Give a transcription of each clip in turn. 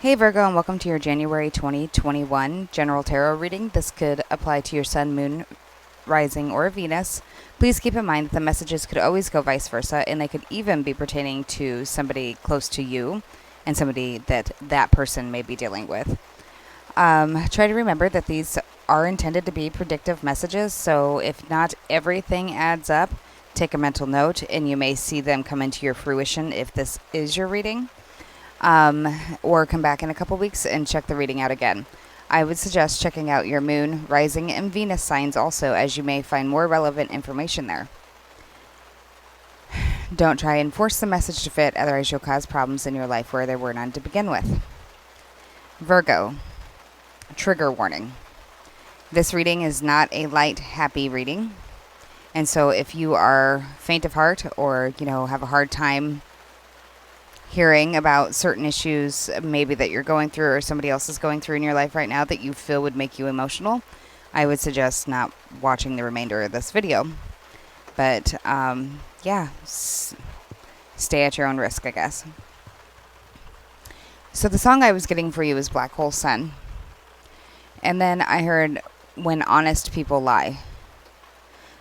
Hey Virgo, and welcome to your January 2021 general tarot reading. This could apply to your sun, moon, rising, or Venus. Please keep in mind that the messages could always go vice versa, and they could even be pertaining to somebody close to you and somebody that person may be dealing with. Try to remember that these are intended to be predictive messages, so if not everything adds up, take a mental note, and you may see them come into your fruition if this is your reading. Or come back in a couple weeks and check the reading out again. I would suggest checking out your moon, rising, and Venus signs also, as you may find more relevant information there. Don't try and force the message to fit, otherwise you'll cause problems in your life where there were none to begin with. Virgo, trigger warning. This reading is not a light, happy reading. And so if you are faint of heart or, have a hard time hearing about certain issues maybe that you're going through or somebody else is going through in your life right now that you feel would make you emotional, I would suggest not watching the remainder of this video. But, stay at your own risk, I guess. So the song I was getting for you is Black Hole Sun. And then I heard When Honest People Lie.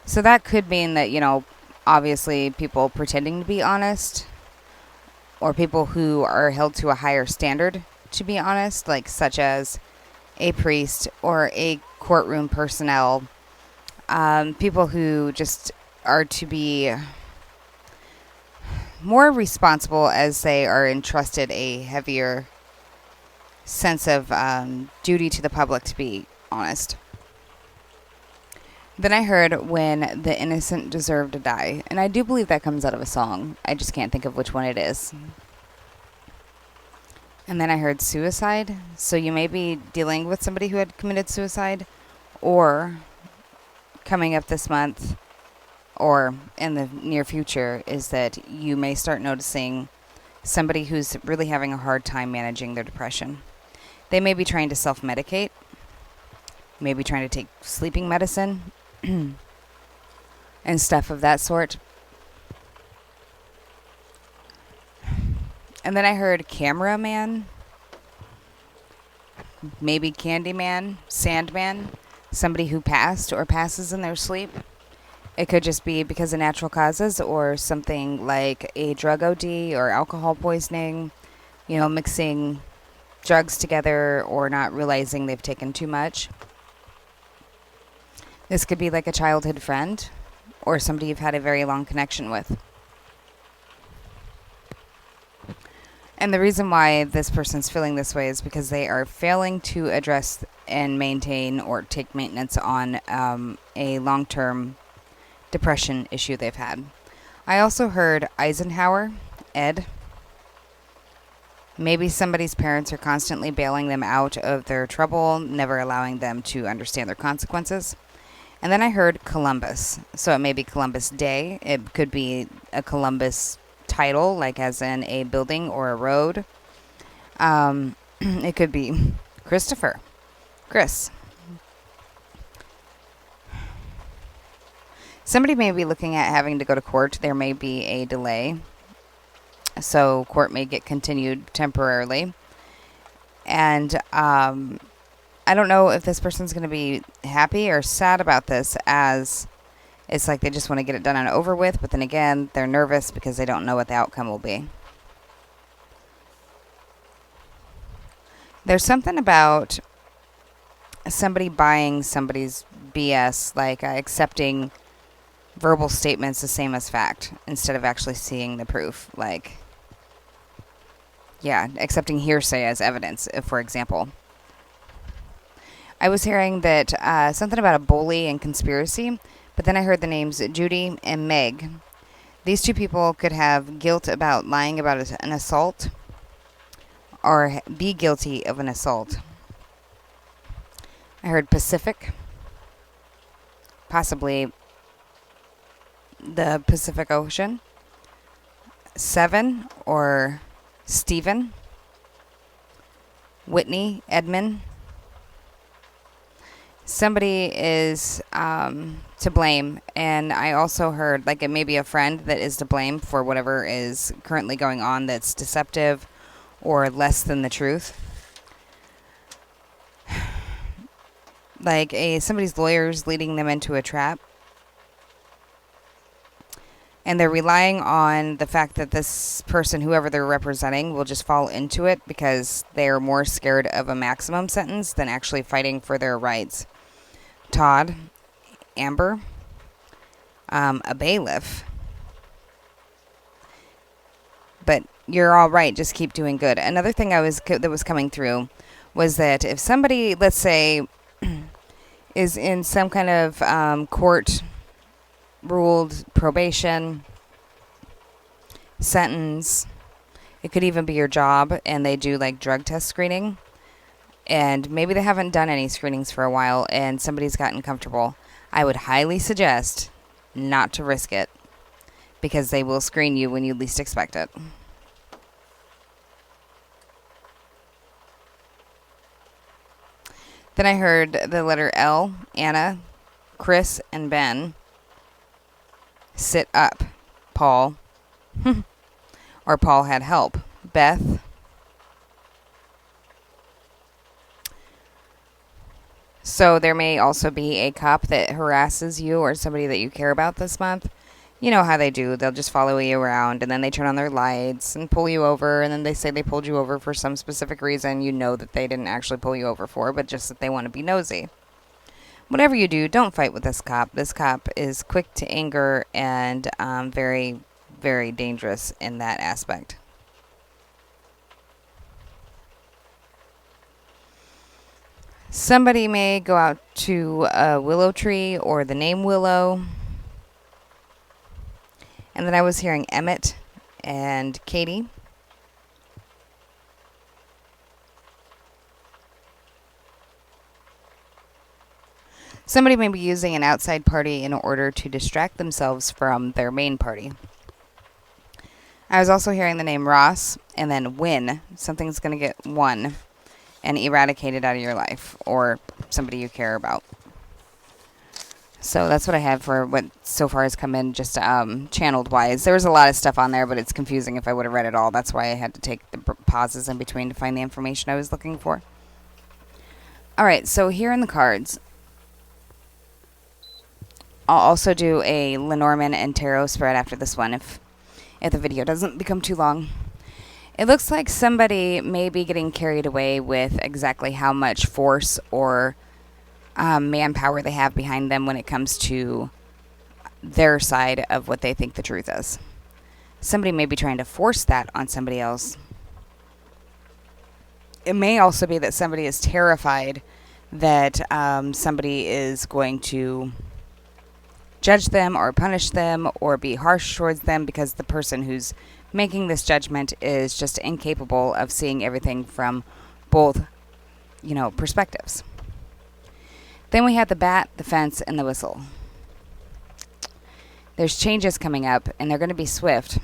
So that could mean that, obviously people pretending to be honest, or people who are held to a higher standard to be honest, like such as a priest or a courtroom personnel, people who just are to be more responsible as they are entrusted a heavier sense of duty to the public to be honest. Then I heard When the Innocent Deserve to Die. And I do believe that comes out of a song. I just can't think of which one it is. And then I heard Suicide. So you may be dealing with somebody who had committed suicide. Or coming up this month or in the near future is that you may start noticing somebody who's really having a hard time managing their depression. They may be trying to self-medicate. Maybe trying to take sleeping medicine. And stuff of that sort. And then I heard Cameraman, maybe Candyman, Sandman, somebody who passed or passes in their sleep. It could just be because of natural causes or something like a drug OD or alcohol poisoning, mixing drugs together or not realizing they've taken too much. This could be like a childhood friend or somebody you've had a very long connection with. And the reason why this person's feeling this way is because they are failing to address and maintain or take maintenance on a long-term depression issue they've had. I also heard Eisenhower, Ed. Maybe somebody's parents are constantly bailing them out of their trouble, never allowing them to understand their consequences. And then I heard Columbus. So it may be Columbus Day. It could be a Columbus title, like as in a building or a road. It could be Christopher. Chris. Somebody may be looking at having to go to court. There may be a delay. So court may get continued temporarily. And I don't know if this person's going to be happy or sad about this, as it's like they just want to get it done and over with, but then again, they're nervous because they don't know what the outcome will be. There's something about somebody buying somebody's BS, like accepting verbal statements the same as fact instead of actually seeing the proof. Accepting hearsay as evidence, for example. I was hearing that something about a bully and conspiracy, but then I heard the names Judy and Meg. These two people could have guilt about lying about an assault or be guilty of an assault. I heard Pacific, possibly the Pacific Ocean. Seven or Stephen, Whitney, Edmund. Somebody is to blame, and I also heard it may be a friend that is to blame for whatever is currently going on that's deceptive or less than the truth. Like somebody's lawyer's leading them into a trap. And they're relying on the fact that this person, whoever they're representing, will just fall into it because they're more scared of a maximum sentence than actually fighting for their rights. Todd, Amber, a bailiff. But you're all right. Just keep doing good. Another thing that was coming through was that if somebody, let's say, is in some kind of court ruled probation sentence, it could even be your job, and they do like drug test screening, and maybe they haven't done any screenings for a while and somebody's gotten comfortable, I would highly suggest not to risk it, because they will screen you when you least expect it. Then I heard the letter L, Anna, Chris, and Ben. Sit up, Paul. Or Paul had help. Beth. So there may also be a cop that harasses you or somebody that you care about this month. You know how they do. They'll just follow you around, and then they turn on their lights and pull you over, and then they say they pulled you over for some specific reason you know that they didn't actually pull you over for, but just that they want to be nosy. Whatever you do, don't fight with this cop. This cop is quick to anger and very, very dangerous in that aspect. Somebody may go out to a willow tree or the name Willow. And then I was hearing Emmett and Katie. Somebody may be using an outside party in order to distract themselves from their main party. I was also hearing the name Ross and then Win. Something's going to get won and eradicated out of your life or somebody you care about. So that's what I had for what so far has come in, just channeled wise. There was a lot of stuff on there, but it's confusing if I would have read it all. That's why I had to take the pauses in between to find the information I was looking for. All right, so here in the cards, I'll also do a Lenormand and Tarot spread after this one if the video doesn't become too long. It looks like somebody may be getting carried away with exactly how much force or manpower they have behind them when it comes to their side of what they think the truth is. Somebody may be trying to force that on somebody else. It may also be that somebody is terrified that somebody is going to judge them or punish them or be harsh towards them because the person who's making this judgment is just incapable of seeing everything from both, perspectives. Then we have the bat, the fence, and the whistle. There's changes coming up, and they're going to be swift.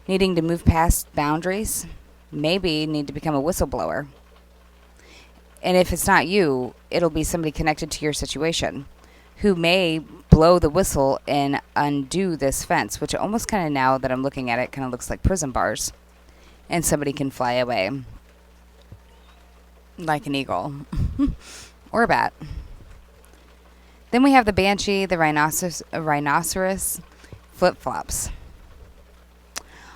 Needing to move past boundaries, maybe need to become a whistleblower. And if it's not you, it'll be somebody connected to your situation who may blow the whistle and undo this fence, which almost kind of, now that I'm looking at it, kind of looks like prison bars. And somebody can fly away like an eagle. Or a bat. Then we have the banshee, the rhinoceros, flip-flops.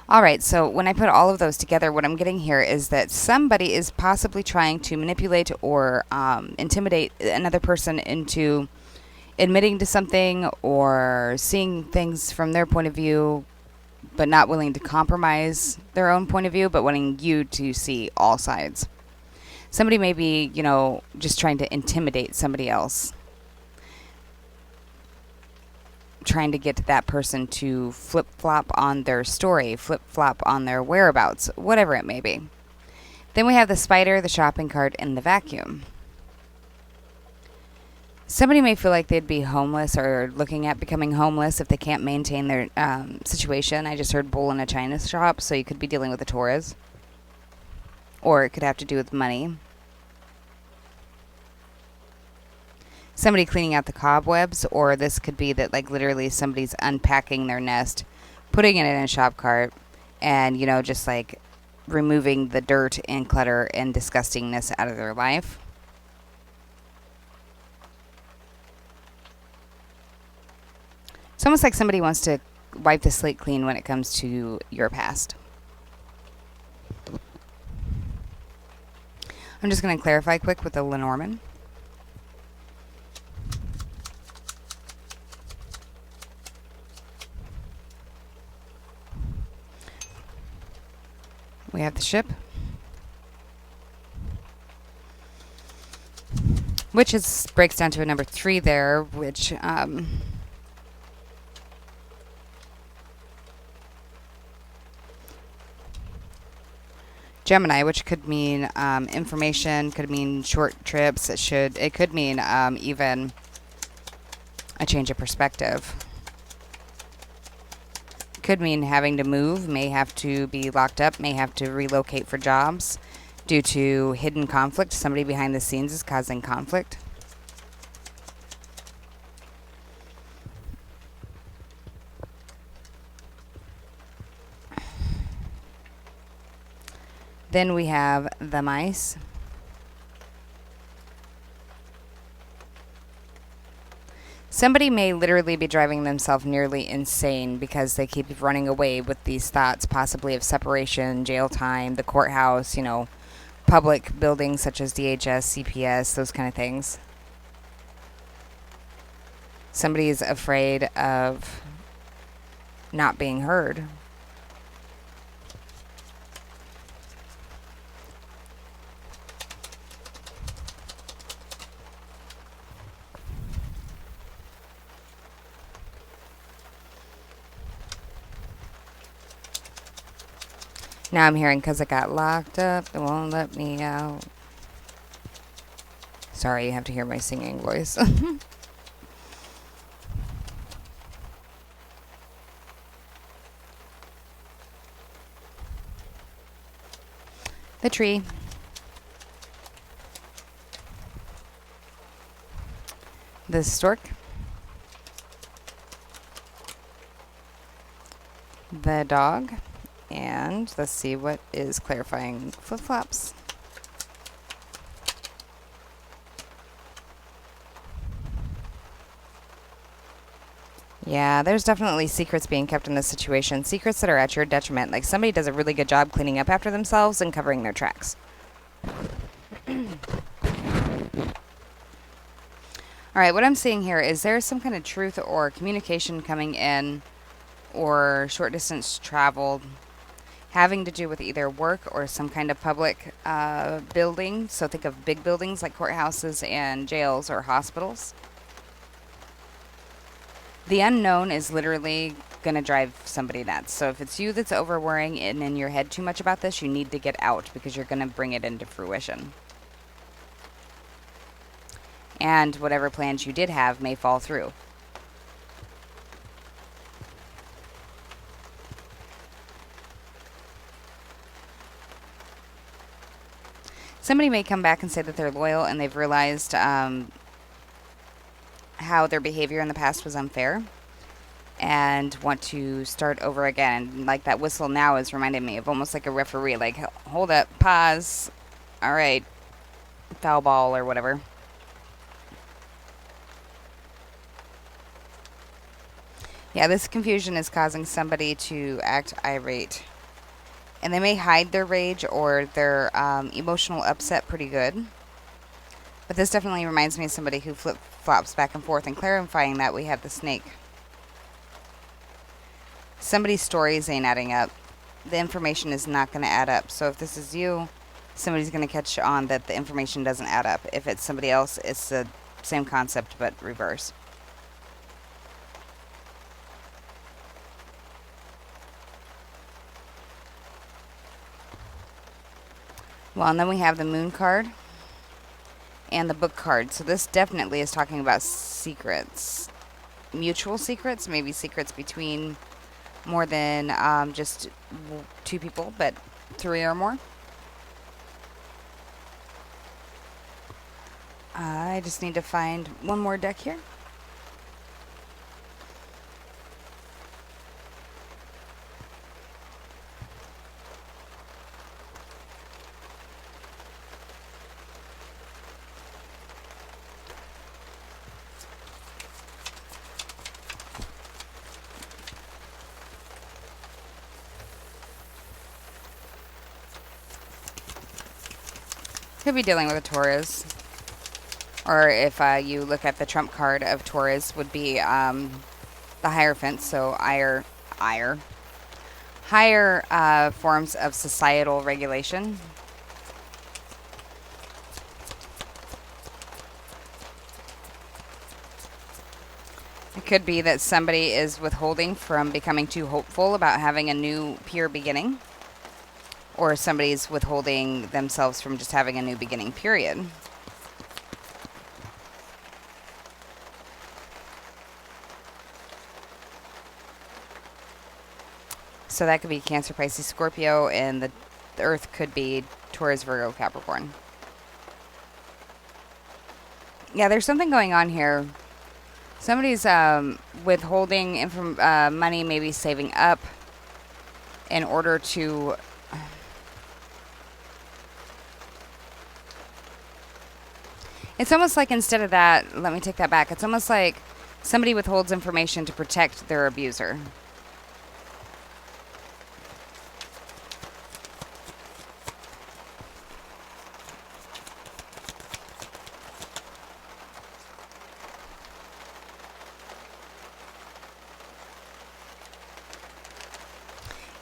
All right, so when I put all of those together, what I'm getting here is that somebody is possibly trying to manipulate or intimidate another person into admitting to something or seeing things from their point of view, but not willing to compromise their own point of view, but wanting you to see all sides. Somebody may be, just trying to intimidate somebody else. Trying to get that person to flip-flop on their story, flip-flop on their whereabouts, whatever it may be. Then we have the spider, the shopping cart, and the vacuum. Somebody may feel like they'd be homeless or looking at becoming homeless if they can't maintain their situation. I just heard bull in a china shop, so you could be dealing with a Taurus. Or it could have to do with money. Somebody cleaning out the cobwebs, or this could be that literally somebody's unpacking their nest, putting it in a shop cart, and just removing the dirt and clutter and disgustingness out of their life. It's almost like somebody wants to wipe the slate clean when it comes to your past. I'm just going to clarify quick with the Lenormand. We have the ship, which breaks down to a number 3 there, which Gemini, which could mean information, could mean short trips. It could mean even a change of perspective. Could mean having to move, may have to be locked up, may have to relocate for jobs due to hidden conflict. Somebody behind the scenes is causing conflict. Then we have the mice. Somebody may literally be driving themselves nearly insane because they keep running away with these thoughts, possibly of separation, jail time, the courthouse, public buildings such as DHS, CPS, those kind of things. Somebody is afraid of not being heard. Now I'm hearing because I got locked up, it won't let me out. Sorry, you have to hear my singing voice. The tree. The stork. The dog. And let's see what is clarifying flip-flops. Yeah, there's definitely secrets being kept in this situation. Secrets that are at your detriment. Like somebody does a really good job cleaning up after themselves and covering their tracks. Alright, what I'm seeing here is there's some kind of truth or communication coming in or short distance travel having to do with either work or some kind of public building. So think of big buildings like courthouses and jails or hospitals. The unknown is literally going to drive somebody nuts. So if it's you that's over worrying and in your head too much about this, you need to get out because you're going to bring it into fruition. And whatever plans you did have may fall through. Somebody may come back and say that they're loyal and they've realized how their behavior in the past was unfair and want to start over again. Like that whistle now is reminding me of almost like a referee. Like, hold up, pause. All right, foul ball or whatever. Yeah, this confusion is causing somebody to act irate. And they may hide their rage or their emotional upset pretty good. But this definitely reminds me of somebody who flip-flops back and forth. And clarifying that, we have the snake. Somebody's stories ain't adding up. The information is not going to add up. So if this is you, somebody's going to catch on that the information doesn't add up. If it's somebody else, it's the same concept but reverse. Well, and then we have the moon card and the book card. So this definitely is talking about secrets. Mutual secrets, maybe secrets between more than just 2 people, but 3 or more. I just need to find one more deck here. Could be dealing with a Taurus. Or if you look at the trump card of Taurus, would be the Hierophant. So higher forms of societal regulation. It could be that somebody is withholding from becoming too hopeful about having a new pure beginning. Or somebody's withholding themselves from just having a new beginning, period. So that could be Cancer, Pisces, Scorpio, and the Earth could be Taurus, Virgo, Capricorn. Yeah, there's something going on here. Somebody's withholding money, maybe saving up in order to... It's almost like instead of that, let me take that back. It's almost like somebody withholds information to protect their abuser.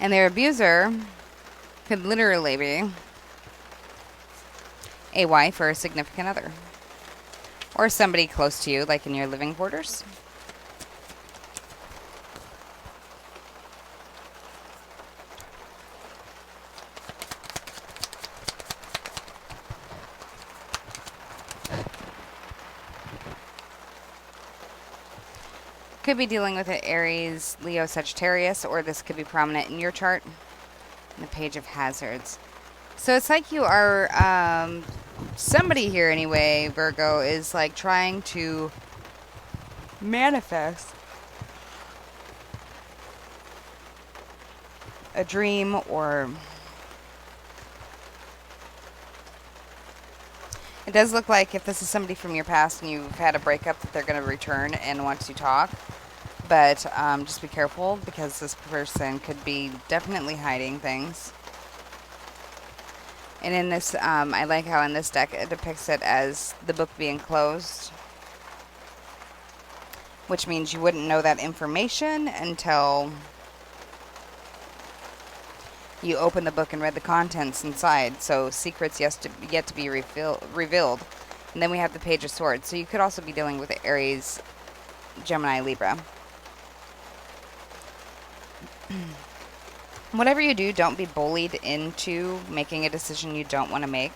And their abuser could literally be a wife or a significant other. Or somebody close to you, like in your living quarters. Could be dealing with an Aries, Leo, Sagittarius, or this could be prominent in your chart. The Page of Hazards. So it's like you are, somebody here anyway, Virgo, is like trying to manifest a dream, or it does look like if this is somebody from your past and you've had a breakup, that they're going to return and want to talk. But just be careful, because this person could be definitely hiding things. And in this, I like how in this deck it depicts it as the book being closed, which means you wouldn't know that information until you open the book and read the contents inside. So secrets yet to be revealed. And then we have the Page of Swords. So you could also be dealing with Aries, Gemini, Libra. Whatever you do, don't be bullied into making a decision you don't want to make.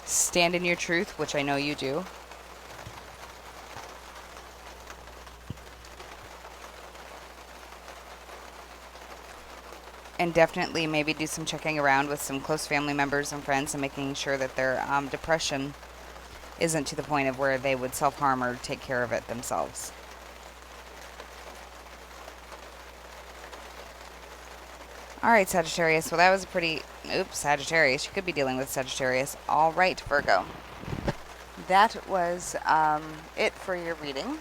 Stand in your truth, which I know you do. And definitely maybe do some checking around with some close family members and friends and making sure that their depression isn't to the point of where they would self-harm or take care of it themselves. All right, Sagittarius. Well, that was a pretty... Oops, Sagittarius. You could be dealing with Sagittarius. All right, Virgo. That was it for your reading.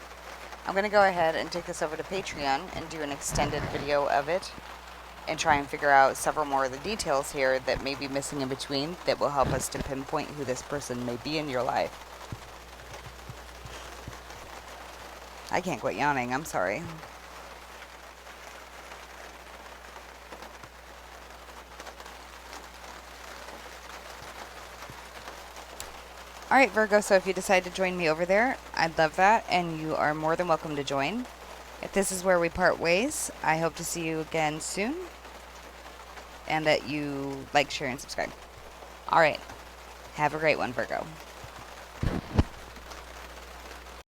I'm going to go ahead and take this over to Patreon and do an extended video of it and try and figure out several more of the details here that may be missing in between that will help us to pinpoint who this person may be in your life. I can't quit yawning. I'm sorry. All right, Virgo, so if you decide to join me over there, I'd love that, and you are more than welcome to join. If this is where we part ways, I hope to see you again soon, and that you like, share, and subscribe. All right, have a great one, Virgo.